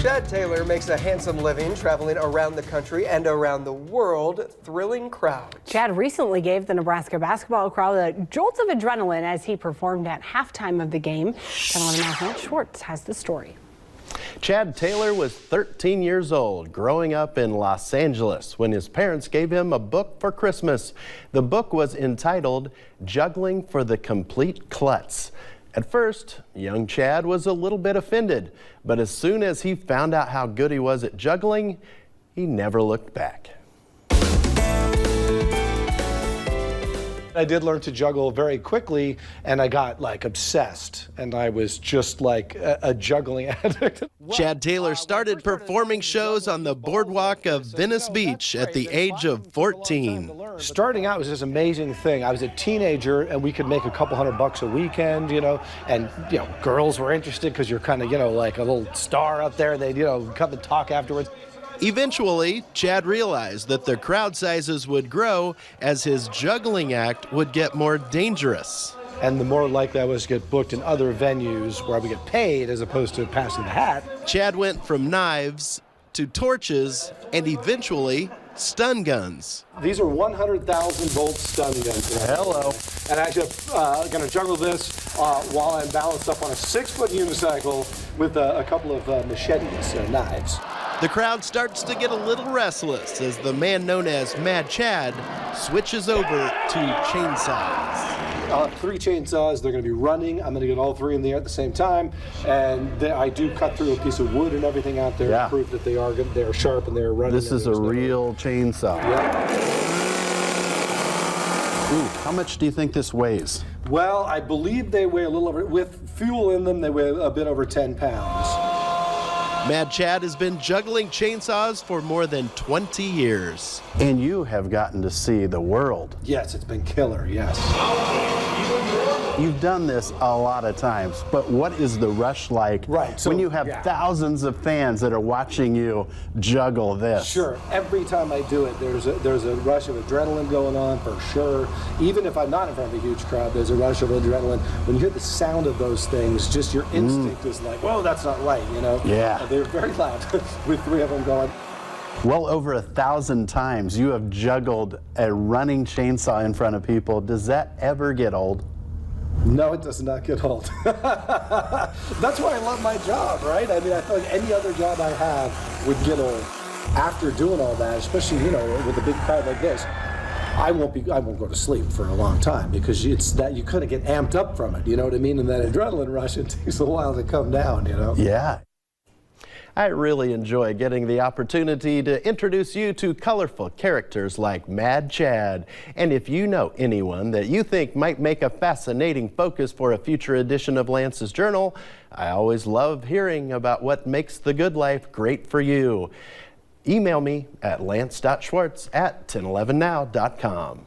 Chad Taylor makes a handsome living traveling around the country and around the world, thrilling crowds. Chad recently gave the Nebraska basketball crowd a jolt of adrenaline as he performed at halftime of the game. 10 11 Lance Schwartz has the story. Chad Taylor was 13 years old, growing up in Los Angeles, when his parents gave him a book for Christmas. The book was entitled Juggling for the Complete Klutz. At first, young Chad was a little bit offended, but as soon as he found out how good he was at juggling, he never looked back. I did learn to juggle very quickly, and I got like obsessed, and I was just like a juggling addict. Chad Taylor started performing shows on the boardwalk of Venice Beach at the age of 14. Starting out was this amazing thing. I was a teenager, and we could make a couple $100 a weekend, and girls were interested because you're kind of, like a little star up there. They'd, come and talk afterwards. Eventually, Chad realized that the crowd sizes would grow as his juggling act would get more dangerous. And the more likely I was to get booked in other venues where I would get paid as opposed to passing the hat. Chad went from knives to torches and eventually stun guns. These are 100,000 volt stun guns. Hello. And actually, I'm going to juggle this while I'm balanced up on a 6-foot unicycle with a couple of machetes, knives. The crowd starts to get a little restless as the man known as Mad Chad switches over to chainsaws. I'll have 3 chainsaws. They're going to be running. I'm going to get all 3 in the air at the same time. And I do cut through a piece of wood and everything out there to prove that they are sharp and they're running. This is a real chainsaw. Yeah. Ooh, how much do you think this weighs? Well, I believe they weigh a little over, with fuel in them, they weigh a bit over 10 pounds. Mad Chad has been juggling chainsaws for more than 20 years. And you have gotten to see the world. Yes, it's been killer, yes. You've done this a lot of times, but what is the rush like when you have thousands of fans that are watching you juggle this? Sure, every time I do it, there's a rush of adrenaline going on for sure. Even if I'm not in front of a huge crowd, there's a rush of adrenaline. When you hear the sound of those things, just your instinct is like, whoa, that's not right, Yeah. They're very loud with 3 of them going. Well over 1,000 times you have juggled a running chainsaw in front of people. Does that ever get old? No, it does not get old. That's why I love my job, right? I mean, I feel like any other job I have would get old. After doing all that, especially, with a big crowd like this, I won't go to sleep for a long time because it's that you kind of get amped up from it, you know what I mean? And that adrenaline rush, it takes a while to come down, Yeah. I really enjoy getting the opportunity to introduce you to colorful characters like Mad Chad. And if you know anyone that you think might make a fascinating focus for a future edition of Lance's Journal, I always love hearing about what makes the good life great for you. Email me at lance.schwartz@1011now.com.